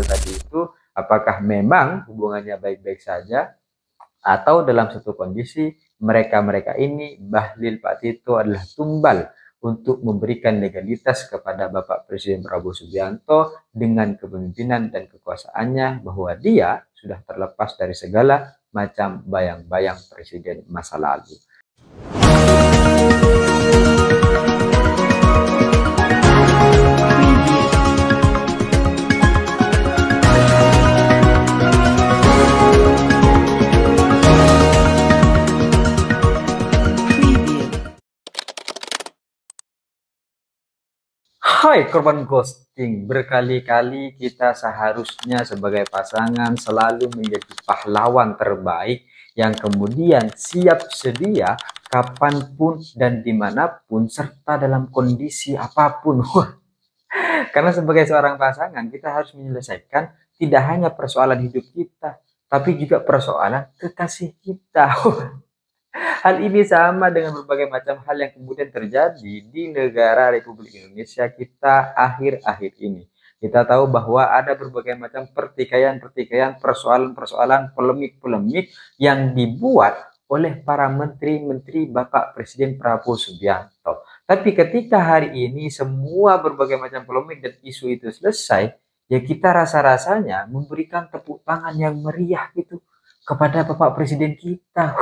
tadi itu apakah memang hubungannya baik-baik saja, atau dalam satu kondisi mereka-mereka ini, Bahlil, Pak Tito adalah tumbal untuk memberikan legalitas kepada Bapak Presiden Prabowo Subianto dengan kepemimpinan dan kekuasaannya, bahwa dia sudah terlepas dari segala macam bayang-bayang presiden masa lalu. Hai korban ghosting, berkali-kali kita seharusnya sebagai pasangan selalu menjadi pahlawan terbaik yang kemudian siap sedia kapanpun dan dimanapun serta dalam kondisi apapun. Karena sebagai seorang pasangan kita harus menyelesaikan tidak hanya persoalan hidup kita, tapi juga persoalan kekasih kita. Hal ini sama dengan berbagai macam hal yang kemudian terjadi di negara Republik Indonesia kita akhir-akhir ini. Kita tahu bahwa ada berbagai macam pertikaian-pertikaian, persoalan-persoalan, polemik-polemik yang dibuat oleh para menteri-menteri Bapak Presiden Prabowo Subianto. Tapi ketika hari ini semua berbagai macam polemik dan isu itu selesai, ya kita rasa-rasanya memberikan tepuk tangan yang meriah gitu kepada Bapak Presiden kita.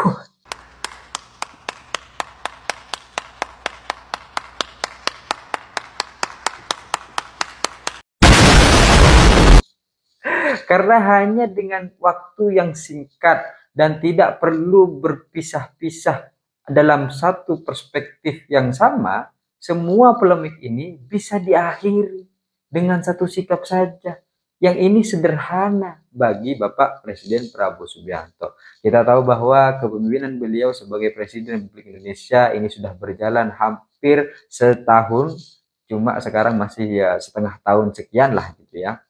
Karena hanya dengan waktu yang singkat dan tidak perlu berpisah-pisah dalam satu perspektif yang sama, semua polemik ini bisa diakhiri dengan satu sikap saja. Yang ini sederhana bagi Bapak Presiden Prabowo Subianto. Kita tahu bahwa kepemimpinan beliau sebagai Presiden Republik Indonesia ini sudah berjalan hampir setahun, cuma sekarang masih ya setengah tahun sekian lah gitu ya.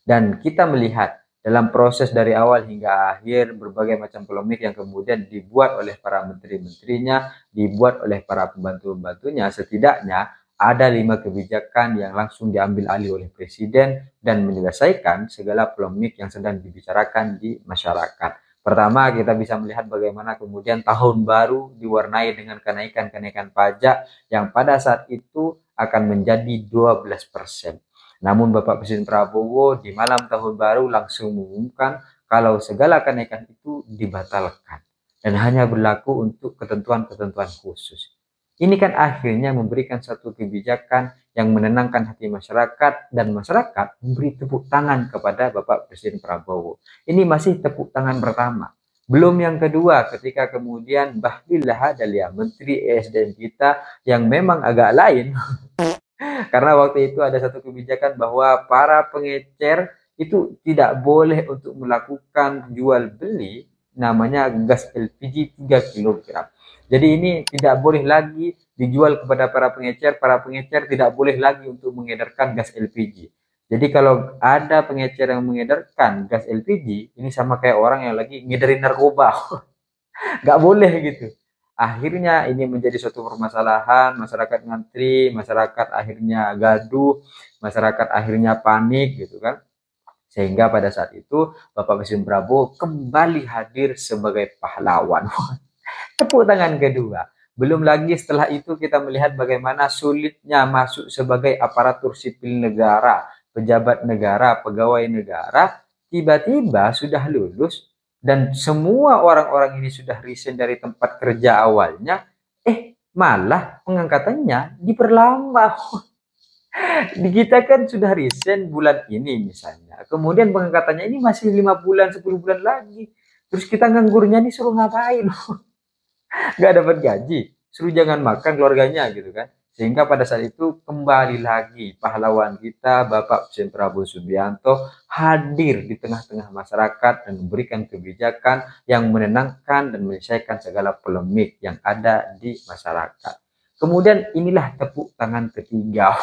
Dan kita melihat dalam proses dari awal hingga akhir berbagai macam polemik yang kemudian dibuat oleh para menteri-menterinya, dibuat oleh para pembantu-pembantunya, setidaknya ada 5 kebijakan yang langsung diambil alih oleh presiden dan menyelesaikan segala polemik yang sedang dibicarakan di masyarakat. Pertama, kita bisa melihat bagaimana kemudian tahun baru diwarnai dengan kenaikan-kenaikan pajak yang pada saat itu akan menjadi 12%. Namun Bapak Presiden Prabowo di malam tahun baru langsung mengumumkan kalau segala kenaikan itu dibatalkan dan hanya berlaku untuk ketentuan-ketentuan khusus. Ini kan akhirnya memberikan satu kebijakan yang menenangkan hati masyarakat dan masyarakat memberi tepuk tangan kepada Bapak Presiden Prabowo. Ini masih tepuk tangan pertama. Belum yang kedua ketika kemudian Bahlil Lahadalia, Menteri ESDM kita yang memang agak lain. Karena waktu itu ada satu kebijakan bahwa para pengecer itu tidak boleh untuk melakukan jual beli namanya gas LPG 3 kg. Jadi ini tidak boleh lagi dijual kepada para pengecer tidak boleh lagi untuk mengedarkan gas LPG. Jadi kalau ada pengecer yang mengedarkan gas LPG, ini sama kayak orang yang lagi ngedarin narkoba. Nggak boleh gitu. Akhirnya ini menjadi suatu permasalahan, masyarakat ngantri, masyarakat akhirnya gaduh, masyarakat akhirnya panik gitu kan. Sehingga pada saat itu Bapak Presiden Prabowo kembali hadir sebagai pahlawan. Tepuk tangan kedua. Belum lagi setelah itu kita melihat bagaimana sulitnya masuk sebagai aparatur sipil negara, pejabat negara, pegawai negara, tiba-tiba sudah lulus. Dan semua orang-orang ini sudah resign dari tempat kerja awalnya, malah pengangkatannya diperlama. Kita kan sudah resign bulan ini misalnya, kemudian pengangkatannya ini masih 5 bulan, 10 bulan lagi. Terus kita nganggurnya nih suruh ngapain? Gak dapat gaji, suruh jangan makan keluarganya gitu kan. Sehingga pada saat itu kembali lagi pahlawan kita Bapak Presiden Prabowo Subianto hadir di tengah-tengah masyarakat dan memberikan kebijakan yang menenangkan dan menyelesaikan segala polemik yang ada di masyarakat. Kemudian inilah tepuk tangan ketiga.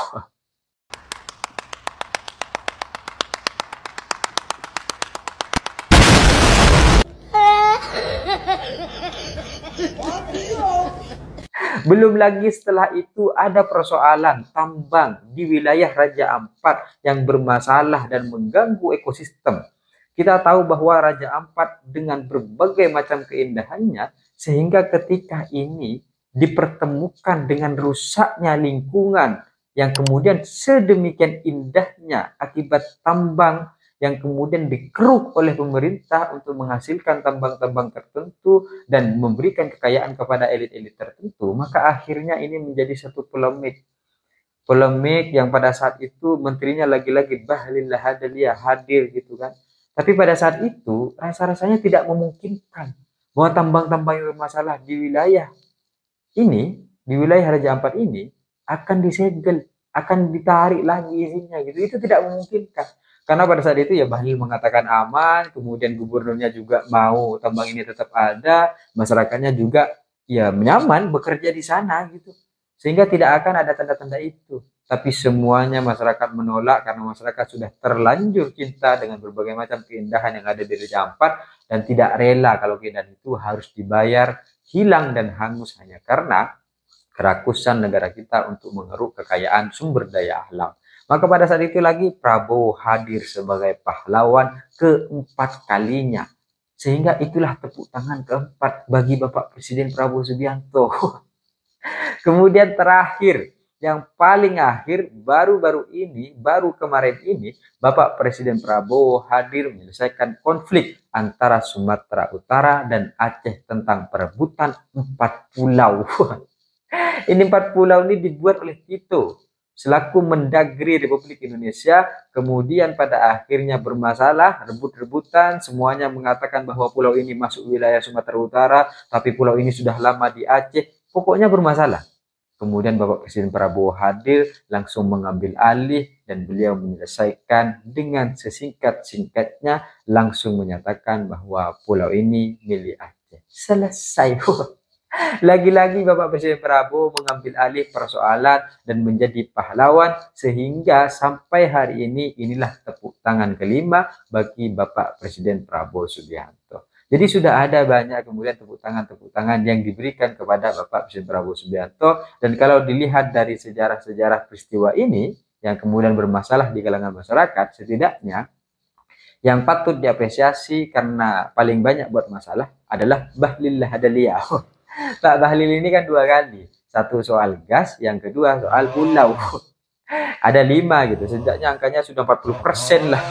Belum lagi setelah itu ada persoalan tambang di wilayah Raja Ampat yang bermasalah dan mengganggu ekosistem. Kita tahu bahwa Raja Ampat dengan berbagai macam keindahannya, sehingga ketika ini dipertemukan dengan rusaknya lingkungan yang kemudian sedemikian indahnya akibat tambang yang kemudian dikeruk oleh pemerintah untuk menghasilkan tambang-tambang tertentu dan memberikan kekayaan kepada elit-elit tertentu, maka akhirnya ini menjadi satu polemik. Polemik yang pada saat itu menterinya lagi-lagi Bahlil Lahadalia hadir gitu kan. Tapi pada saat itu rasa-rasanya tidak memungkinkan bahwa tambang-tambang yang bermasalah di wilayah Raja Ampat ini akan disegel, akan ditarik lagi izinnya gitu. Itu tidak memungkinkan. Karena pada saat itu ya Bahlil mengatakan aman, kemudian gubernurnya juga mau tambang ini tetap ada, masyarakatnya juga ya nyaman bekerja di sana gitu. Sehingga tidak akan ada tanda-tanda itu. Tapi semuanya masyarakat menolak karena masyarakat sudah terlanjur cinta dengan berbagai macam keindahan yang ada di Raja Ampat dan tidak rela kalau keindahan itu harus dibayar, hilang dan hangus hanya karena kerakusan negara kita untuk mengeruk kekayaan sumber daya alam. Maka pada saat itu lagi Prabowo hadir sebagai pahlawan keempat kalinya. Sehingga itulah tepuk tangan keempat bagi Bapak Presiden Prabowo Subianto. Kemudian terakhir, yang paling akhir baru kemarin ini Bapak Presiden Prabowo hadir menyelesaikan konflik antara Sumatera Utara dan Aceh tentang perebutan 4 pulau. Ini 4 pulau ini dibuat oleh Tito selaku Mendagri Republik Indonesia, kemudian pada akhirnya bermasalah, rebut-rebutan, semuanya mengatakan bahwa pulau ini masuk wilayah Sumatera Utara, tapi pulau ini sudah lama di Aceh, pokoknya bermasalah. Kemudian Bapak Presiden Prabowo hadir, langsung mengambil alih, dan beliau menyelesaikan dengan sesingkat-singkatnya, langsung menyatakan bahwa pulau ini milik Aceh. Selesai. Lagi-lagi Bapak Presiden Prabowo mengambil alih persoalan dan menjadi pahlawan, sehingga sampai hari ini inilah tepuk tangan kelima bagi Bapak Presiden Prabowo Subianto. Jadi sudah ada banyak kemudian tepuk tangan yang diberikan kepada Bapak Presiden Prabowo Subianto, dan kalau dilihat dari sejarah-sejarah peristiwa ini yang kemudian bermasalah di kalangan masyarakat, setidaknya yang patut diapresiasi karena paling banyak buat masalah adalah Bahlil Lahadalia. Pak Bahlil ini kan 2 kali. Satu soal gas, yang kedua soal pulau. Ada 5 gitu. Setidaknya angkanya sudah 40% lah.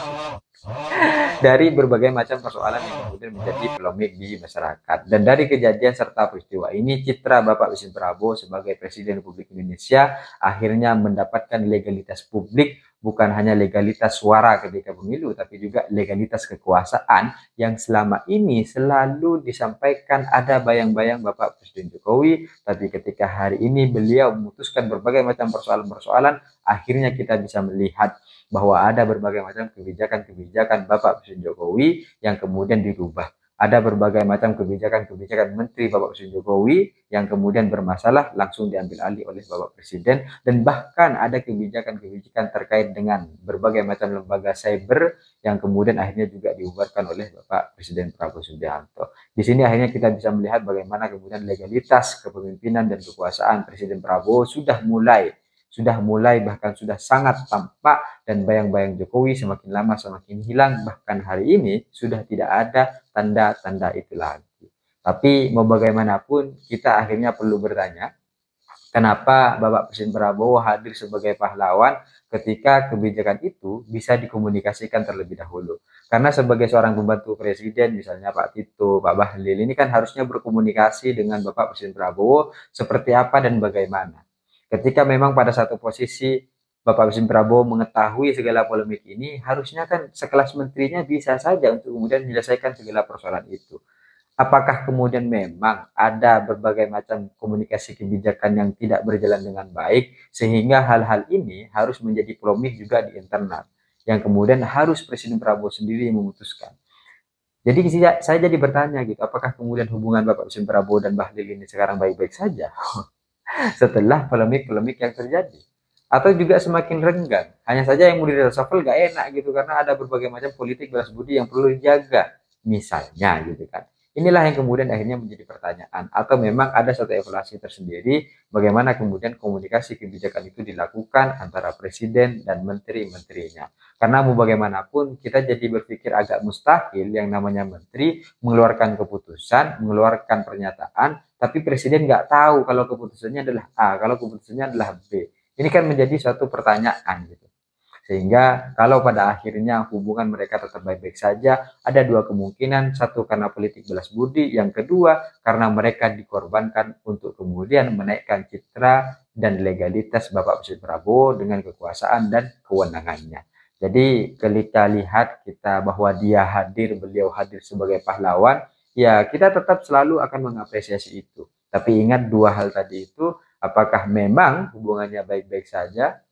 Dari berbagai macam persoalan yang kemudian menjadi polemik di masyarakat. Dan dari kejadian serta peristiwa ini, citra Bapak Presiden Prabowo sebagai Presiden Republik Indonesia akhirnya mendapatkan legalitas publik, bukan hanya legalitas suara ketika pemilu, tapi juga legalitas kekuasaan yang selama ini selalu disampaikan ada bayang-bayang Bapak Presiden Jokowi, tapi ketika hari ini beliau memutuskan berbagai macam persoalan-persoalan, akhirnya kita bisa melihat bahwa ada berbagai macam kebijakan-kebijakan Bapak Presiden Jokowi yang kemudian dirubah. Ada berbagai macam kebijakan-kebijakan Menteri Bapak Presiden Jokowi yang kemudian bermasalah langsung diambil alih oleh Bapak Presiden, dan bahkan ada kebijakan-kebijakan terkait dengan berbagai macam lembaga cyber yang kemudian akhirnya juga dibubarkan oleh Bapak Presiden Prabowo Subianto. Di sini akhirnya kita bisa melihat bagaimana kemudian legalitas kepemimpinan dan kekuasaan Presiden Prabowo sudah mulai bahkan sudah sangat tampak, dan bayang-bayang Jokowi semakin lama semakin hilang, bahkan hari ini sudah tidak ada tanda-tanda itu lagi. Tapi mau bagaimanapun kita akhirnya perlu bertanya, kenapa Bapak Presiden Prabowo hadir sebagai pahlawan ketika kebijakan itu bisa dikomunikasikan terlebih dahulu. Karena sebagai seorang pembantu presiden, misalnya Pak Tito, Pak Bahlil, ini kan harusnya berkomunikasi dengan Bapak Presiden Prabowo seperti apa dan bagaimana. Ketika memang pada satu posisi Bapak Presiden Prabowo mengetahui segala polemik ini, harusnya kan sekelas menterinya bisa saja untuk kemudian menyelesaikan segala persoalan itu. Apakah kemudian memang ada berbagai macam komunikasi kebijakan yang tidak berjalan dengan baik, sehingga hal-hal ini harus menjadi polemik juga di internal, yang kemudian harus Presiden Prabowo sendiri yang memutuskan. Jadi saya jadi bertanya gitu, apakah kemudian hubungan Bapak Presiden Prabowo dan Bahlil ini sekarang baik-baik saja setelah polemik-polemik yang terjadi, atau juga semakin renggang? Hanya saja yang mau di-reshuffle gak enak gitu, karena ada berbagai macam politik balas budi yang perlu dijaga, misalnya gitu kan. Inilah yang kemudian akhirnya menjadi pertanyaan, atau memang ada satu evaluasi tersendiri bagaimana kemudian komunikasi kebijakan itu dilakukan antara presiden dan menteri-menterinya. Karena mau bagaimanapun kita jadi berpikir agak mustahil yang namanya menteri mengeluarkan keputusan, mengeluarkan pernyataan, tapi presiden nggak tahu kalau keputusannya adalah A, kalau keputusannya adalah B. Ini kan menjadi suatu pertanyaan gitu. Sehingga kalau pada akhirnya hubungan mereka tetap baik-baik saja, ada dua kemungkinan. Satu, karena politik balas budi. Yang kedua, karena mereka dikorbankan untuk kemudian menaikkan citra dan legalitas Bapak Presiden Prabowo dengan kekuasaan dan kewenangannya. Jadi ketika lihat kita bahwa dia hadir, beliau hadir sebagai pahlawan, ya kita tetap selalu akan mengapresiasi itu. Tapi ingat dua hal tadi itu, apakah memang hubungannya baik-baik saja,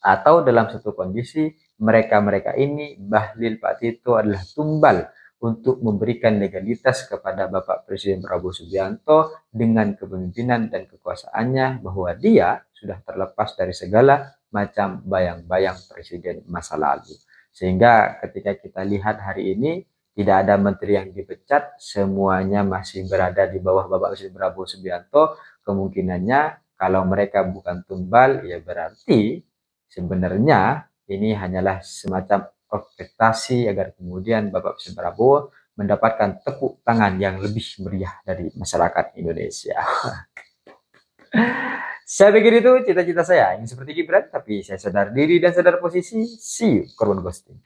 atau dalam satu kondisi mereka-mereka ini, Bahlil, Pak Tito adalah tumbal untuk memberikan legalitas kepada Bapak Presiden Prabowo Subianto dengan kepemimpinan dan kekuasaannya, bahwa dia sudah terlepas dari segala macam bayang-bayang presiden masa lalu. Sehingga ketika kita lihat hari ini tidak ada menteri yang dipecat, semuanya masih berada di bawah Bapak Presiden Prabowo Subianto. Kemungkinannya kalau mereka bukan tumbal, ya berarti sebenarnya ini hanyalah semacam orkestrasi agar kemudian Bapak Presiden Prabowo mendapatkan tepuk tangan yang lebih meriah dari masyarakat Indonesia. Saya pikir itu cita-cita saya, ingin seperti Gibran, tapi saya sadar diri dan sadar posisi. See you, korban ghosting.